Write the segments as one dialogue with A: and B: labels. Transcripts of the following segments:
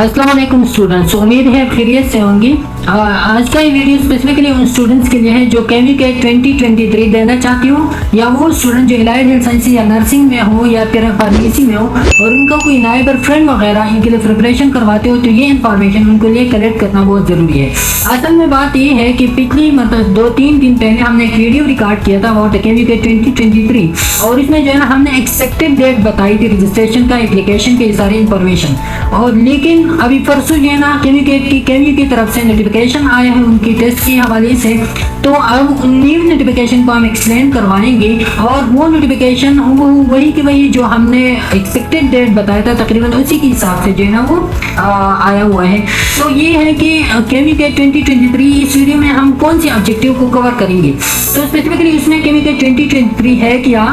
A: अस्सलाम वालेकुम स्टूडेंट्स, उम्मीद है खैरियत से होंगी। आज का ये वीडियो स्पेसिफिकली उन स्टूडेंट्स के लिए है जो केमिकेट 2023 देना चाहती हो, या वो स्टूडेंट जो एलाइड हेल्थ साइंस या नर्सिंग में हो या फिर फार्मेसी में हो और उनका कोई नाइबर फ्रेंड वगैरह इनके लिए प्रिपरेशन करवाते हो, तो ये इन्फॉर्मेशन उनके लिए कलेक्ट करना बहुत ज़रूरी है। असल में बात ये है कि पिछली मतलब 2-3 दिन पहले हमने एक वीडियो रिकॉर्ड किया था अबाउट केमिकेट 2023, और इसमें जो है ना हमने एक्सपेक्टेड डेट बताई थी रजिस्ट्रेशन का, एप्लीकेशन की सारी इन्फॉर्मेशन। और लेकिन अभी परसों जो है ना केमिकेट की तरफ से नोटिफिकेशन आया है उनकी टेस्ट के हवाले से, तो अब न्यू नोटिफिकेशन को हम एक्सप्लेन करवाएंगे। और वो नोटिफिकेशन वही की वही जो हमने एक्सपेक्टेड डेट बताया था तकरीबन उसी के हिसाब से जो है ना वो आया हुआ है। तो ये है कि केमिकेट 2023 इस वीडियो में हम कौन से ऑब्जेक्टिव को कवर करेंगे। तो स्पेसिफिकली इसमें केमिकेट 2023 है क्या,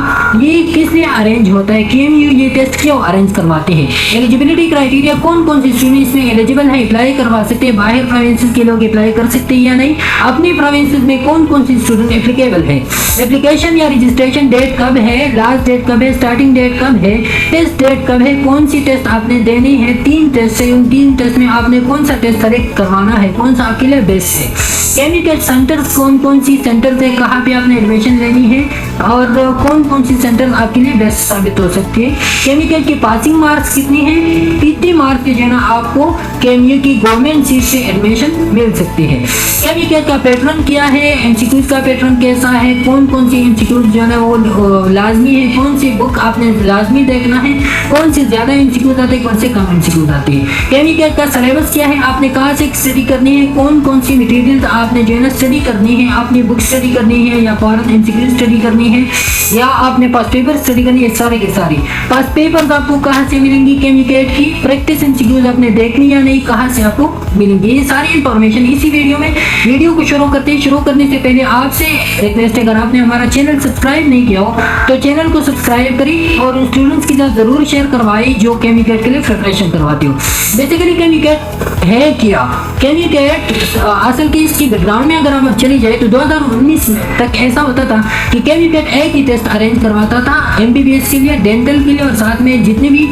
A: ये किस लिए अरेंज होता है, केएमयू ये टेस्ट क्यों अरेंज करवाते हैं, एलिजिबिलिटी क्राइटेरिया कौन कौन से स्टूडेंट इसमें एलिजिबल है, अप्लाई करवा सकते हैं, बाहर प्रोविंसेस के लोग अप्लाई कर सकते हैं या नहीं, अपनी प्रोविंसेस में कौन कौन से स्टूडेंट एप्लीकेबल है, एप्लीकेशन या रजिस्ट्रेशन डेट कब है, लास्ट डेट कब है, स्टार्टिंग डेट कब है, टेस्ट डेट कब है, कौन सी टेस्ट आपने देनी है, 3 टेस्ट है, उन 3 टेस्ट में आपने कौन सा टेस्ट सेलेक्ट करवाना है, कौन सा आपके लिए बेस्ट है, केमिकेट सेंटर्स कौन कौन सी सेंटर है, कहाँ पे आपने एडमिशन लेनी है, और कौन कौन सी सेंटर आपके लिए बेस्ट साबित हो सकती है, केमिकेट की पासिंग मार्क्स कितनी है, कितने मार्क्स के जो है ना आपको केएमयू की गवर्नमेंट सीट से एडमिशन मिल सकती है, केमिकेट का पैटर्न क्या है, इंस्टीट्यूट का पैटर्न कैसा है, कौन कौन सी इंस्टीट्यूट जो है वो लाजमी है, कौन सी बुक आपने लाजमी देखना है, कौन से ज़्यादा इंस्टीट्यूट आते हैं, कौन से कम इंस्टीट्यूट आते हैं, केमिकेट का सिलेबस क्या है, आपने कहाँ से स्टडी करनी है, कौन कौन सी मटेरियल आपने जो है ना स्टडी करनी है, आपने बुक स्टडी करनी है या फॉरेन एमसीक्यू स्टडी करनी है या आपने पास पेपर स्टडी करनी है, सारे के सारे पास पेपर्स आपको कहाँ से मिलेंगी, केमिकेट की प्रैक्टिस एमसीक्यूज आपने देखनी या नहीं, कहाँ से आपको मिलेंगी, ये सारी इन्फॉर्मेशन इसी वीडियो में। वीडियो को शुरू करने से पहले आपसे रिक्वेस्ट है, अगर आपने हमारा चैनल सब्सक्राइब नहीं किया हो तो चैनल को सब्सक्राइब करें और उन स्टूडेंट्स के साथ जरूर शेयर करवाएं जो केमिकेट के लिए प्रिपरेशन करवाते हो। बेसिकली केमिकेट है क्या, केमिकेट असल की इसकी बैकग्राउंड में अगर हम चली जाए तो 2019 तक ऐसा होता था कि केमिकेट एक ही टेस्ट अरेंज करवाता था एमबीबीएस के लिए, डेंटल के लिए और साथ में जितने भी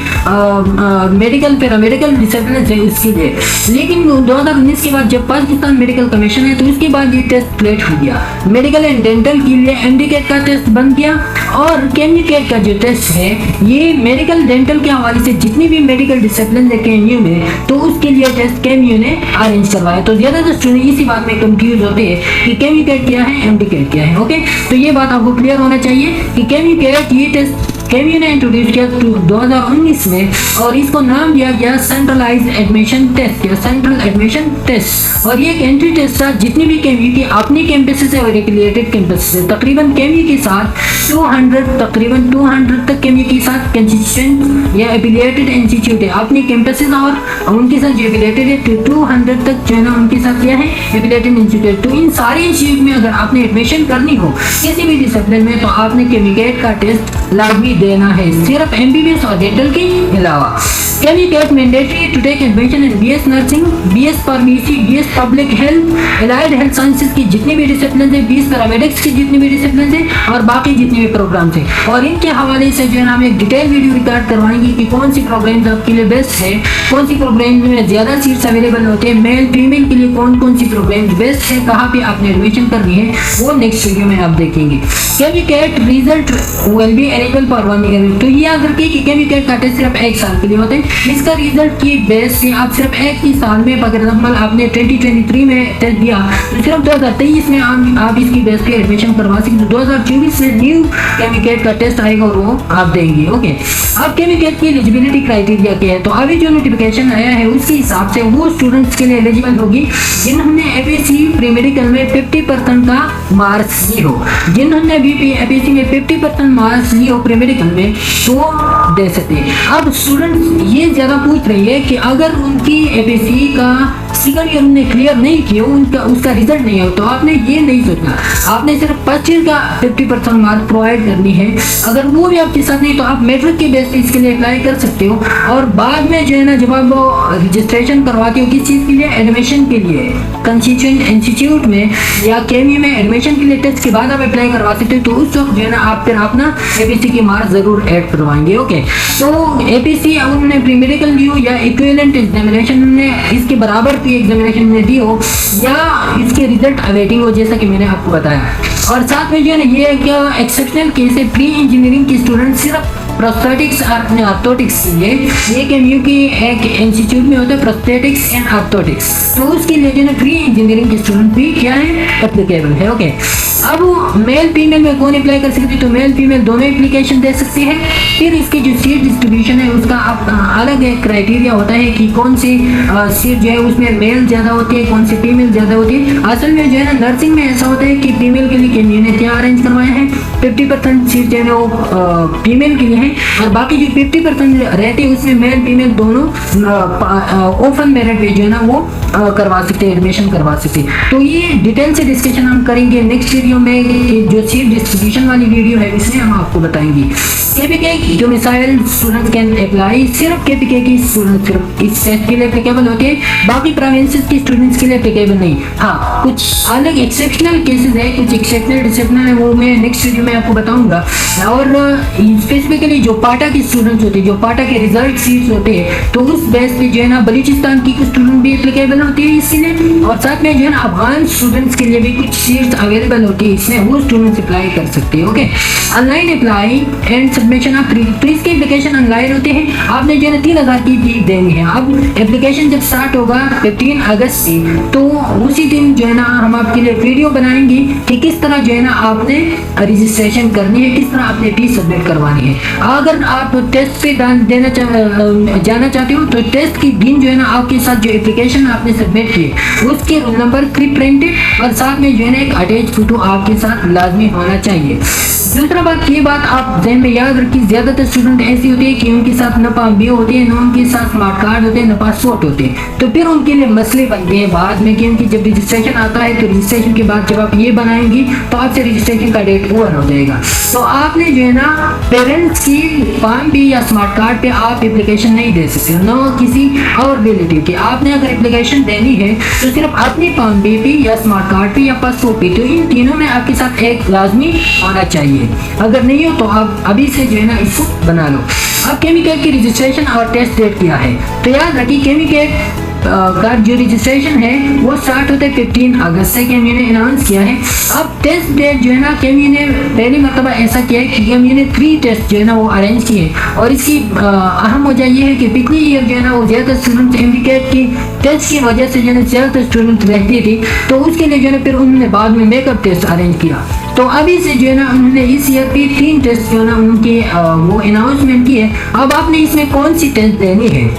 A: मेडिकल पैरामेडिकल डिसिप्लिन है उसके लिए। लेकिन 2019 के बाद जब पाकिस्तान मेडिकल कमीशन है तो उसके बाद ये टेस्ट प्लेट हो गया, मेडिकल एंड डेंटल के लिए एमडीकेट का टेस्ट बन गया और केमिकेट का जो टेस्ट है ये मेडिकल डेंटल के हवाले से जितनी भी मेडिकल डिसिप्लिन है केएमयू में, तो उसके लिए टेस्ट केएमयू ने अरेंज करवाया। तो ज़्यादातर स्टूडेंट इसी बात में कंफ्यूज होते हैं कि केमिकेट क्या है, एमडीकेट क्या है। ओके, तो ये बात आपको क्लियर होना चाहिए कि केमिकेट ये टेस्ट केएमयू ने इंट्रोड्यूस किया 2019 में और इसको नाम दिया गया सेंट्रलाइज्ड एडमिशन टेस्ट या सेंट्रल एडमिशन टेस्ट। और ये एक एंट्री टेस्ट था जितनी भी केएमयू की अपनी कैंपसेस है और एफिलिएटेड कैंपसेस है, तकरीबन केएमयू के साथ 200 तक केएमयू के साथ कंसिस्टेंट या एफिलिएटेड इंस्टीट्यूट है अपनी कैंपसेस और उनके साथ जो एफिलिएटेड है 200 तक जो है ना उनके साथ क्या है एफिलिएटेड इंस्टीट्यूट। तो इन सारे इंस्टीट्यूट में अगर आपने एडमिशन करनी हो किसी भी डिसिप्लिन में तो आपने केमिकेट का टेस्ट लाजमी देना है, सिर्फ एमबीबीएस और डेंटल के अलावा। केमिकेट mandatory to take admission in BS nursing, BS pharmacy, BS public health, allied health sciences की जितनी भी डिसिप्लिन है, बीएस पैरामेडिक्स की जितनी भी डिसिप्लिन है और बाकी जितने भी प्रोग्राम थे। और इनके हवाले से जो है हम एक डिटेल वीडियो रिकॉर्ड करवाएंगे कि कौन सी प्रोग्राम आपके लिए बेस्ट है, कौन सी प्रोग्राम में ज़्यादा सीट्स अवेलेबल होते हैं, मेल फीमेल के लिए कौन कौन सी प्रोग्राम बेस्ट है, कहाँ पे आपने एडमिशन करनी है, वो नेक्स्ट वीडियो में आप देखेंगे। केमिकेट result will be eligible for 1 year. तो ये याद रखिए कि केमिकेट का टेस्ट सिर्फ 1 साल के लिए होता है। इसका रिजल्ट की बेस से आप सिर्फ एक ही साल में, अगर एग्जाम्पल आपने 2023 में टेस्ट दिया तो सिर्फ 2023 में आप इसकी बेस पे एडमिशन करवा सकते। 2024 से न्यू केमिकेट का टेस्ट आएगा और वो आप देंगे। ओके, अब केमिकेट की एलिजिबिलिटी क्राइटेरिया क्या है, तो अभी जो नोटिफिकेशन आया है उसके हिसाब से वो स्टूडेंट्स के लिए एलिजिबल होगी जिन्होंने एपीसी प्री मेडिकल में 50% का मार्क्स लिए हो, जिन्होंने भी एपीसी में 50% मार्क्स लिए हो प्री मेडिकल में तो दे सकते हैं। अब स्टूडेंट्स ये ज़्यादा पूछ रही है कि अगर उनकी एपीसी का सेकंड ईयर उन्होंने क्लियर नहीं किया, उनका उसका रिजल्ट नहीं हो, तो आपने ये नहीं सोचना, आपने सिर्फ फर्स्ट ईयर का 50% मार्क प्रोवाइड करनी है। अगर वो भी आपके साथ नहीं तो आप मेट्रिक के बेस पे इसके लिए अप्लाई कर सकते हो। और बाद में जो है ना, जब आप रजिस्ट्रेशन करवाते हो किस चीज़ के लिए, एडमिशन के लिए, कंस्टिट्यूएंट इंस्टीट्यूट में या केमी में एडमिशन के लिए टेस्ट के बाद आप अप्लाई करवा सकते हो। तो उस वक्त जो है ना आप फिर अपना एपीसी के मार्क्स जरूर ऐड करवाएंगे। ओके, तो एपीसी उन्होंने प्री मेडिकल दी हो या इक्विवेलेंट एग्जामिनेशन ने इसके बराबर की एग्जामिनेशन ने दी हो या इसके रिजल्ट अवेटिंग हो, जैसा कि मैंने आपको बताया। और साथ में जो है ना, ये क्या एक्सेप्शनल केस है, प्री इंजीनियरिंग के स्टूडेंट सिर्फ प्रोस्थेटिक्स और ऑर्थोटिक्स के लिए, ये केएमयू की एक इंस्टीट्यूट में होता है प्रोस्थेटिक्स एंड ऑर्थोटिक्स, तो उसके लिए जो है प्री इंजीनियरिंग के स्टूडेंट भी क्या है, एप्लीकेबल है। ओके, अब मेल फीमेल में कौन अप्लाई कर सकते हैं, तो मेल फीमेल दोनों एप्लीकेशन दे सकते हैं। फिर इसकी जो सीट डिस्ट्रीब्यूशन है उसका अलग एक क्राइटेरिया होता है कि कौन सी सीट जो है उसमें मेल ज़्यादा होती है, कौन सी फीमेल ज़्यादा होती है। असल में जो है ना, नर्सिंग में ऐसा होता है कि फीमेल के लिए केएमयू ने क्या अरेंज करवाया है, 50% सीट जो है ना वो फीमेल के लिए है, और बाकी जो 50% रहती है उसमें मेल फीमेल दोनों ओपन मेरिट पे जो है ना वो करवा सकते हैं, एडमिशन करवा सकते हैं। तो ये डिटेल से डिस्कशन हम करेंगे नेक्स्ट वीडियो में, कि जो सीट डिस्ट्रीब्यूशन वाली वीडियो है इसमें हम आपको बताएंगे। केपीके जो मिसाइल स्टूडेंट कैन अप्लाई, सिर्फ केपीके की स्टूडेंट सिर्फ इस टेस्ट के लिए एप्लीकेबल होते हैं, बाकी प्रोविंसेस के स्टूडेंट्स के लिए एप्लीकेबल नहीं। हाँ, कुछ अलग एक्सेप्शनल केसेस है, कुछ एक्सेप्शनल डिसिप्लिन है, वो मैं नेक्स्ट वीडियो में आपको बताऊंगा। और स्पेसिफिकली जो पाटा के स्टूडेंट्स होते हैं, जो पाटा के रिजल्ट सीट्स होते हैं, तो उस बेस पे जो है ना बलूचिस्तान की कुछ स्टूडेंट भी एप्लीकेबल होती है इसलिए, और साथ में जो है ना अफगान स्टूडेंट्स के लिए भी कुछ सीट्स अवेलेबल होती है, इसमें वो स्टूडेंट्स अप्लाई कर सकते हैं। Okay, online apply and submission of प्रीज की एप्लीकेशन ऑनलाइन होते हैं। आपने जो है 3000 की फी देनी है। अब एप्लीकेशन जब स्टार्ट होगा 15 अगस्त से, तो उसी दिन जो है ना हम आपके लिए वीडियो बनाएंगे कि किस तरह जो है ना आपने रजिस्ट्रेशन करनी है, किस तरह आपने फी सबमिट करवानी है। अगर आप टेस्ट पे जाना चाहते हो तो टेस्ट के दिन जो है ना आपके साथ जो एप्लीकेशन आपने सबमिट किए उसके रोल नंबर प्रिंटेड और साथ में जो है ना एक अटैच फोटो आपके साथ लाजमी होना चाहिए। दूसरा बात, ये बात आप ध्यान में याद रखिए, ज्यादातर स्टूडेंट ऐसे होते हैं कि उनके साथ न पासबुक होती है, न उनके साथ स्मार्ट कार्ड होते हैं, न पासपोर्ट होते हैं, तो फिर उनके लिए मसले बनते हैं बाद में, क्योंकि जब रजिस्ट्रेशन आता है तो रजिस्ट्रेशन के बाद जब आप ये बनाएंगे तो आपसे रजिस्ट्रेशन का डेट ओवर हो जाएगा। तो आपने जो है ना पेरेंट्स की पाम भी या स्मार्ट कार्ड पे आप एप्लीकेशन नहीं दे सकते, न किसी और रिलेटिव की। आपने अगर एप्लीकेशन देनी है तो सिर्फ अपनी पाम पे या स्मार्ट कार्ड पे या पासपोर्ट पे, तो इन तीनों में आपके साथ एक लाजमी होना चाहिए। अगर नहीं हो तो आप अभी से जो है ना इसको बना लो। अब केमिकल की रजिस्ट्रेशन और टेस्ट डेट क्या है, तो याद रखिए केमिकल का जो रजिस्ट्रेशन है वो स्टार्ट होता है 15 अगस्त से, केएमयू ने अनाउंस किया है। अब टेस्ट डेट जो है ना केएमयू ने पहली मरतबा ऐसा किया है कि केएमयू ने 3 टेस्ट जो है ना वो अरेंज किए, और इसकी अहम वजह ये है कि पिछली ईयर जो है ना वो ज़्यादा स्टूडेंट एमबीकेट की टेस्ट की वजह से जो है ना ज़्यादा स्टूडेंट रहती थी, तो उसके लिए जो है ना फिर उन्होंने बाद में मेकअप टेस्ट अरेंज किया। तो अभी से जो है ना उन्होंने इस ईयर भी 3 टेस्ट जो है ना उनके वो अनाउंसमेंट की है। अब आपने इसमें कौन सी टेस्ट देनी है,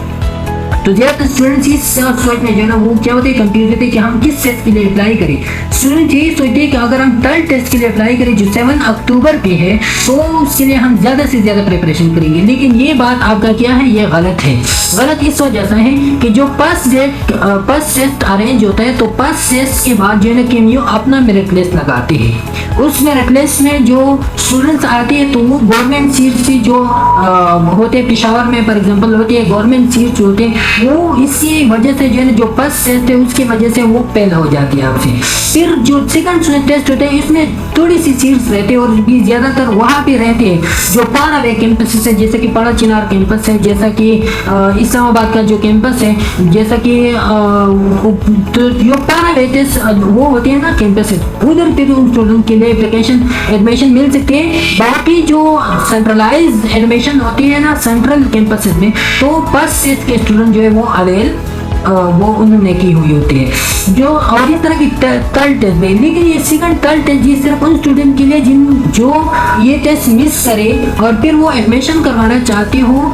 A: तो ज़्यादातर स्टूडेंट्स इस सोच में जो है ना वो क्या होते हैं, कंफ्यूज होते हैं कि हम किस टेस्ट के लिए अप्लाई करें। स्टूडेंट यही सोचते हैं कि अगर हम थर्ड टेस्ट के लिए अप्लाई करें जो 7 अक्टूबर पे है, तो उसके लिए हम ज़्यादा से ज़्यादा प्रिपरेशन करेंगे, लेकिन ये बात आपका क्या है, ये गलत है। गलत इस वजह से है कि जो फर्स्ट टेस्ट अरेंज होता है, तो फर्स्ट टेस्ट के बाद जो है ना केएमयू अपना मेरिट लिस्ट लगाते हैं। उस मेरिट लिस्ट में जो स्टूडेंट्स आते हैं तो वो गवर्नमेंट सीट्स भी जो होते हैं, पेशावर में फॉर एग्जांपल होती है गवर्नमेंट सीट्स होते हैं, वो इसी वजह से जो है ना जो फर्स्ट टेस्ट है उसकी वजह से वो फेल हो जाती है आपसे। फिर जो सेकंड टेस्ट होते हैं इसमें थोड़ी सी सीट्स रहते हैं, और भी ज़्यादातर वहाँ पे रहते हैं जो पारा वे कैंपस है, जैसे कि पारा चिनार कैंपस है, जैसा कि इस्लामाबाद का जो कैंपस है, जैसा कि तो जो पारा वेटेस वो होते हैं ना कैंपस है, उधर पे उन स्टूडेंट के लिए एप्लीकेशन एडमिशन मिल सकती है। बाकी जो सेंट्रलाइज एडमिशन होती है ना सेंट्रल कैंपसेस में, तो फर्स्ट टेस्ट के स्टूडेंट जो है वो उन्होंने की हुई होती है जो, और इस तरह की थर्ड टेस्ट में। लेकिन ये सेकंड थर्ड टेस्ट ये सिर्फ उन स्टूडेंट के लिए जो ये टेस्ट मिस करे और फिर वो एडमिशन करवाना चाहते हो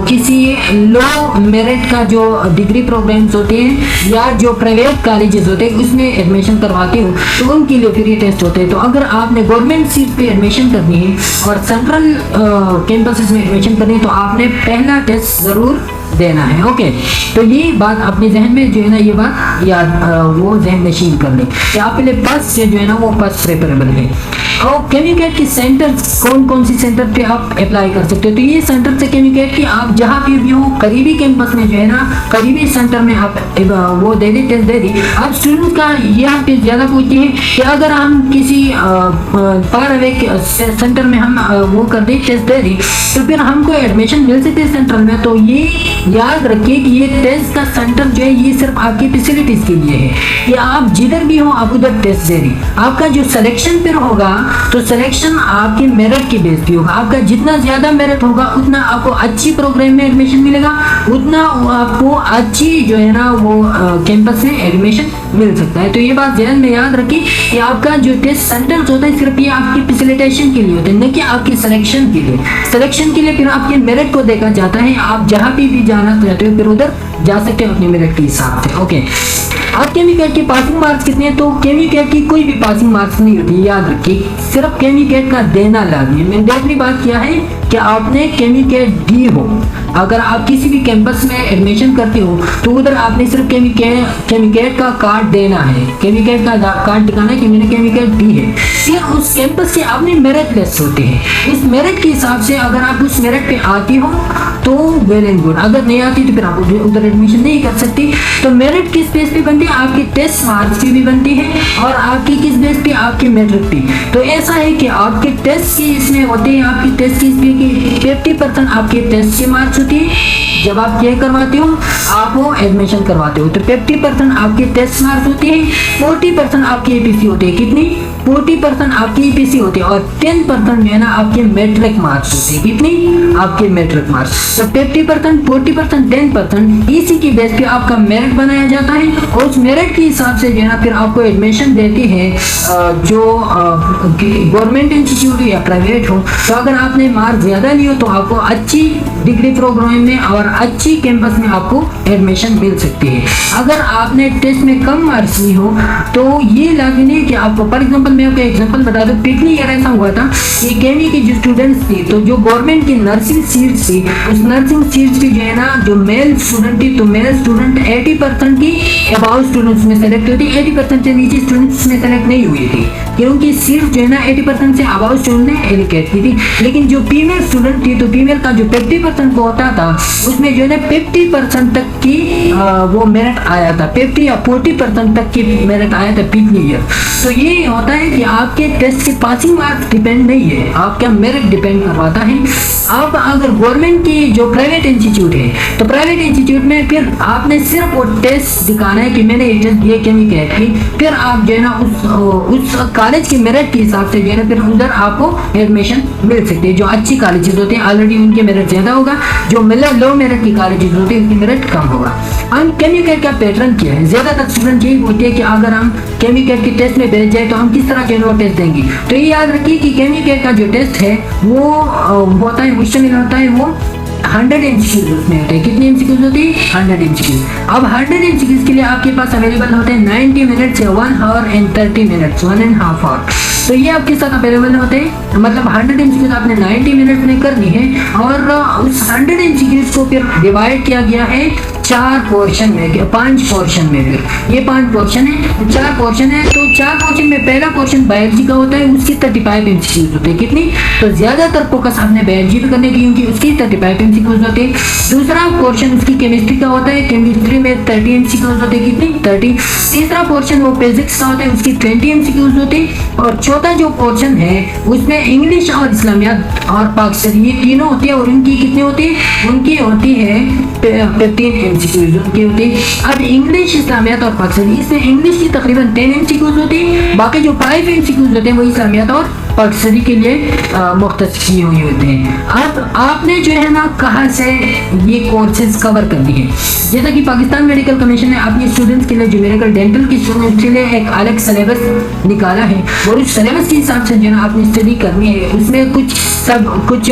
A: किसी लो मेरिट का जो डिग्री प्रोग्राम्स होते हैं या जो प्राइवेट कॉलेजेस होते हैं उसमें एडमिशन करवाते हो, तो उनके लिए फिर ये टेस्ट होते हैं। तो अगर आपने गवर्नमेंट सीट पे एडमिशन करनी है और सेंट्रल कैंपसेस में एडमिशन करनी है, तो आपने पहला टेस्ट ज़रूर देना है। ओके, तो ये बात अपने जहन में जो है ना, ये बात याद वो जहन नशीन कर ले कि आप पहले पास से जो है ना वो पास प्रेफरेबल है। और केमिकल के सेंटर कौन कौन सी सेंटर पे आप अप्लाई कर सकते हो, तो ये सेंटर से केमिकल की आप जहाँ भी हो करीबी कैंपस में जो है ना, करीबी सेंटर में आप वो दे दी, टेस्ट दे दी। अब स्टूडेंट का यहाँ पे ज़्यादा पूछते हैं कि अगर हम किसी पार अवे सेंटर में हम वो कर दी, टेस्ट दे दी, तो फिर हमको एडमिशन मिल सकती है सेंटर में। तो ये याद रखिए कि ये टेस्ट का सेंटर जो है ये सिर्फ आपकी फैसिलिटीज के लिए है कि आप जिधर भी हो आप उधर टेस्ट दे दी। आपका जो सिलेक्शन फिर होगा तो सिलेक्शन आपके मेरिट की बेस पे होगा। आपका जितना ज़्यादा मेरिट होगा उतना आपको अच्छी प्रोग्राम में एडमिशन मिलेगा, उतना आपको अच्छी जो है ना वो कैंपस में एडमिशन मिल सकता है। तो ये बात ध्यान में याद रखिए कि आपका जो टेस्ट सेंटर होता है सिर्फ ये आपकी फैसिलिटेशन के लिए होते हैं, न कि आपके सिलेक्शन के लिए। सिलेक्शन के लिए फिर आपके मेरिट को देखा जाता है, आप जहाँ भी जाना चाहते हो फिर उधर जा सकते हो अपने मेरिट के हिसाब से। ओके, अब केमिकल के पासिंग मार्क्स कितने हैं, तो केमिकल की कोई भी पासिंग मार्क्स नहीं होती, याद रखिए, सिर्फ केमिकल का देना लाजमी है। मैंने दूसरी बात किया है कि आपने केमिकल दी हो, अगर आप किसी भी कैंपस में एडमिशन करते हो तो उधर आपने सिर्फ केमिकल का कार्ड देना है, केमिकल का कार्ड दिखाना है कि मैंने केमिकल दी है। फिर उस कैंपस के अपने मेरिट लिस्ट होते हैं, उस मेरिट के हिसाब से अगर आप उस मेरिट पे आती हो तो वेल एंड गुड, अगर नहीं आती तो फिर आप उधर एडमिशन नहीं कर सकती। तो मेरिट किस बेस पे बनती है, आपकी टेस्ट मार्क्स पे भी बनती है और आपकी किस बेस पे, आपकी मेरिट पे। तो ऐसा है कि आपके टेस्ट की इसमें होते हैं, आपकी टेस्ट की इसमें 50% आपके टेस्ट के मार्क्स होती है। जब आप ये करवाते हो आप वो एडमिशन करवाते हो तो 50% आपके टेस्ट मार्क्स होते हैं, 40% आपकी एपीसी होती है। कितनी, 40% आपकी एपीसी होती है और 10% जो है ना आपके मैट्रिक मार्क्स होते हैं। कितनी, आपके मैट्रिक मार्क्स। तो 50%, 40%, 10% इसी की बेस पे आपका मेरिट बनाया जाता है और उस मेरिट के हिसाब से जो है ना फिर आपको एडमिशन देती है जो गवर्नमेंट इंस्टीट्यूट या प्राइवेट हो। तो अगर आपने मार्क्स ज़्यादा लिए हो तो आपको अच्छी डिग्री प्रोग्राम में और अच्छी कैंपस में आपको एडमिशन मिल सकती है। अगर आपने टेस्ट में कम मार्क्स लिए हो तो ये लाजमी नहीं कि आपको, फॉर एग्जांपल मैं आपको एग्जांपल बता दूं, पिछली ईयर ऐसा हुआ था कि केमी के जो स्टूडेंट्स थे तो जो गवर्नमेंट की नर्सिंग सीट्स थी उस नर्सिंग सीट्स की जो है ना जो मेल स्टूडेंट थी तो मेल स्टूडेंट 80% की अबाउट स्टूडेंट्स में सेलेक्ट हुई थी, 80% से नीचे स्टूडेंट्स में सेलेक्ट नहीं हुई थी क्योंकि सीट जो है ना 80% से अबाउट स्टूडेंट ने एलोकेट की थी। लेकिन जो फीमेल स्टूडेंट थी तो फीमेल का जो 50% कोटा था उसमें जो है ना 50% तक की वो मेरिट आया था, 50 या 40% तक की मेरिट आया था पिछली ईयर। तो ये होता है कि आपके टेस्ट के पासिंग मार्क्स डिपेंड नहीं है, आपका मेरिट डिपेंड करवाता है। आप अगर गवर्नमेंट की जो प्राइवेट इंस्टीट्यूट है तो प्राइवेट इंस्टीट्यूट में फिर आपने सिर्फ वो टेस्ट दिखाना है कि मैंने ये टेस्ट दिए केमिकल की, फिर आप जो है ना उस कॉलेज के मेरिट के हिसाब से जो है ना फिर उधर आपको एडमिशन मिल सकती है। जो अच्छी कॉलेजेस होते हैं ऑलरेडी उनके मेरिट ज़्यादा होगा, जो लो मेरिट की कॉलेजेस होती है उनकी मेरिट कम होगा। हम केमिकल का पैटर्न क्या है, ज़्यादातर स्टूडेंट यही पूछते हैं कि अगर हम केमिकल के टेस्ट में भेज जाए तो हम किस तरह के टेस्ट देंगे। तो ये याद रखिए कि केमिकल का जो टेस्ट है वो होता है, मुश्तमिल होता है, वो 100 MCQs उसमें होते हैं। कितनी MCQs होती है, 100 MCQs। अब 100 MCQs के लिए आपके पास अवेलेबल होते हैं 90 मिनट्स या 1 आवर एंड 30 मिनट्स, 1.5 आवर। तो ये आपके साथ अवेलेबल होते हैं, मतलब 100 MCQs आपने 90 मिनट में करनी है और उस 100 MCQs को फिर डिवाइड किया गया है 4 पोर्शन में, 5 पोर्शन में। फिर ये 5 पोर्शन है, 4 पोर्शन है। तो 4 पोर्शन में पहला पोर्शन बायोलॉजी का होता है, उसकी 35 MCQs होते हैं। कितनी, तो ज्यादातर फोकस आपने बायोलॉजी पे करने की क्योंकि उसकी 35 MCQs होते हैं। दूसरा पोर्शन उसकी केमिस्ट्री का होता है, केमिस्ट्री में 30 MCQs होते हैं। कितनी, 30। तीसरा पोर्शन वो फिजिक्स का होता है, उसकी 20 MCQs होते हैं। और चौथा जो पोर्शन है उसमें इंग्लिश और इस्लामियात और पाकिस्तानी ये तीनों होती है और उनकी कितनी होती है, उनकी होती है 15 MCQs उनकी होती है। अब इंग्लिश, इस्लामियात और पाकिस्तानी, इसमें इंग्लिश की तकरीबन 10 MCQs होती है, बाकी जो 5 MCQs होते हैं वो इस्लामियात और पाकिस्तानी के लिए मुख्तस किए हुए होते हैं। अब आपने जो है ना कहाँ से ये कोर्सेज कवर करनी है, जैसा कि पाकिस्तान मेडिकल कमीशन ने अपने स्टूडेंट्स के लिए जो मेडिकल डेंटल की स्टूडेंट्स के लिए एक अलग सिलेबस निकाला है और उस सिलेबस के हिसाब से जो है ना आपने स्टडी करनी है। उसमें कुछ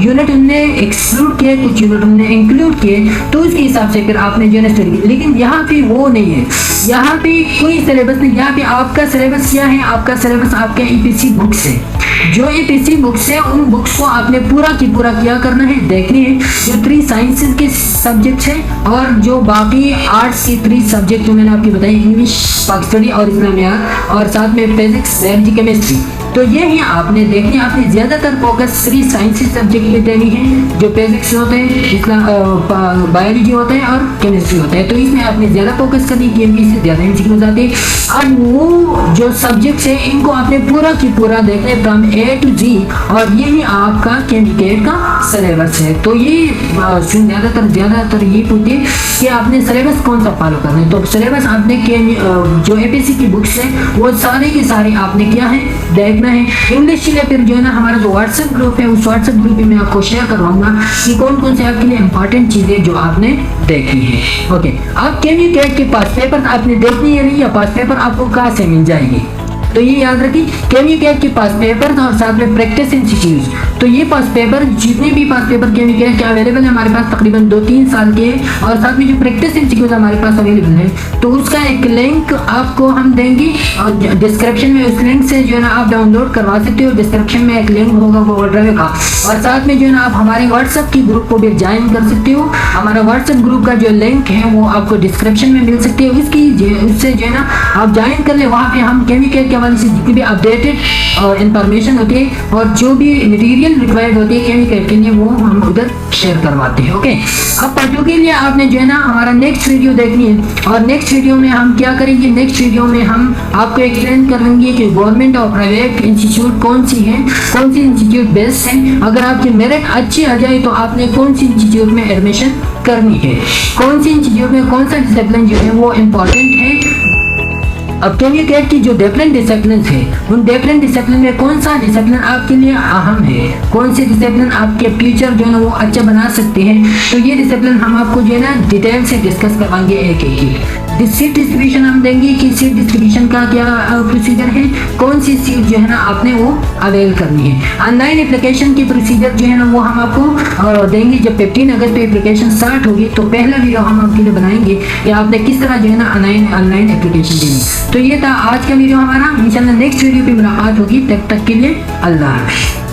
A: यूनिट उनने एक्सक्लूड किए, कुछ यूनिट उनने इंक्लूड किए, तो उसके हिसाब से फिर आपने जो है ना स्टडी की। लेकिन यहाँ पे वो नहीं है, यहाँ पे कोई सिलेबस नहीं, यहाँ पे आपका सिलेबस क्या है, आपका सिलेबस आपके ईपीसी बुक्स है। जो ईपीसी बुक्स है उन बुक्स को आपने पूरा की पूरा क्या करना है, देखनी है। जो 3 साइंसेज के सब्जेक्ट्स हैं और जो बाकी आर्ट्स के 3 सब्जेक्ट जो मैंने आपकी बताई, इंग्लिश, पाकिस्तानी और इस्लामियात, और साथ में फिजिक्स, बायोलॉजी, केमिस्ट्री, तो ये ही आपने देखनी है। आपने ज़्यादातर फोकस 3 साइंसी सब्जेक्ट में देनी है, जो फिजिक्स होते हैं, बायोलॉजी होते हैं और केमिस्ट्री होते हैं। तो इसमें आपने ज़्यादा फोकस करनी है क्योंकि इससे ज़्यादा एमसीक्यू जाते हैं। अब वो जो सब्जेक्ट्स हैं इनको आपने पूरा की पूरा देखना है फ्रॉम ए टू जी, और यही आपका केमिकेट का सिलेबस है। तो ये ज़्यादातर ये पूछते कि आपने सिलेबस कौन सा फॉलो करना है। तो सिलेबस आपने जो एपीसी की बुक्स है वो सारे के सारे आपने क्या है देखना है। इंग्लिश के लिए फिर जो है ना हमारा जो व्हाट्सएप ग्रुप है, उस व्हाट्सएप ग्रुप में मैं आपको शेयर करवाऊंगा कि कौन कौन से आपके लिए इंपॉर्टेंट चीज़ें जो आपने देखनी है। ओके, अब केमिकेट के पास पेपर आपने देखनी है नहीं, या पास पेपर आपको कहाँ से मिल जाएगी, तो ये याद रखिए केमिकेट के पास पेपर और साथ में प्रैक्टिस इंस्टीट्यूट। तो ये पास पेपर, जितने भी पास पेपर केमिकेट के अवेलेबल है हमारे पास तकरीबन 2-3 साल के, और साथ में जो प्रैक्टिस इंस्टीट्यूट हमारे पास अवेलेबल है, तो उसका एक लिंक आपको हम देंगे और डिस्क्रिप्शन में उस लिंक से जो है ना आप डाउनलोड करवा सकते हो। डिस्क्रिप्शन में एक लिंक होगा गूगल ड्राइव का, और साथ में जो है ना आप हमारे व्हाट्सएप की ग्रुप को भी ज्वाइन कर सकते हो। हमारा व्हाट्सएप ग्रुप का जो लिंक है वो आपको डिस्क्रिप्शन में मिल सकती है, उससे जो है ना आप ज्वाइन कर ले। वहाँ पे हम केमिकेट के हवाले से जितनी भी अपडेटेड और इंफॉर्मेशन होती है और जो भी मटेरियल रिक्वायर्ड होती है केमिकेट के लिए वो हम उधर शेयर करवाते हैं। ओके, अब पार्टों के लिए आपने जो है ना हमारा नेक्स्ट वीडियो देखनी है, और नेक्स्ट वीडियो में हम क्या करेंगे, नेक्स्ट वीडियो में हम आपको एक्सप्लेन करेंगे कि गवर्नमेंट और प्राइवेट इंस्टीट्यूट कौन सी है, कौन सी इंस्टीट्यूट बेस्ट है। अगर आपकी मेरिट अच्छी आ जाए तो आपने कौन सी इंस्टीट्यूट में एडमिशन करनी है, कौन सी इंस्टीट्यूट में कौन सा डिसिप्लिन जो है वो इम्पोर्टेंट है। अब केमिकेट की जो डिफरेंट डिसिप्लिन है, उन डिफरेंट डिसिप्लिन में कौन सा डिसिप्लिन आपके लिए अहम है, कौन से डिसिप्लिन आपके फ्यूचर जो है ना वो अच्छा बना सकते हैं, तो ये डिसिप्लिन हम आपको जो है ना डिटेल से डिस्कस करवाएंगे एक एक। सीट डिस्ट्रीब्यूशन हम देंगे कि सीट डिस्ट्रीब्यूशन का क्या प्रोसीजर है, कौन सी सीट जो है ना आपने वो अवेल करनी है। ऑनलाइन एप्लीकेशन की प्रोसीजर जो है ना वो हम आपको देंगे। जब 15 अगस्त पे एप्लीकेशन स्टार्ट होगी तो पहला वीडियो हम आपके लिए बनाएंगे कि आपने किस तरह जो है ना ऑनलाइन एप्लीकेशन देनी। तो ये था आज का वीडियो हमारा। इंशाल्लाह नेक्स्ट वीडियो पे मुलाकात होगी, तब तक के लिए अल्लाह हाफ़िज़।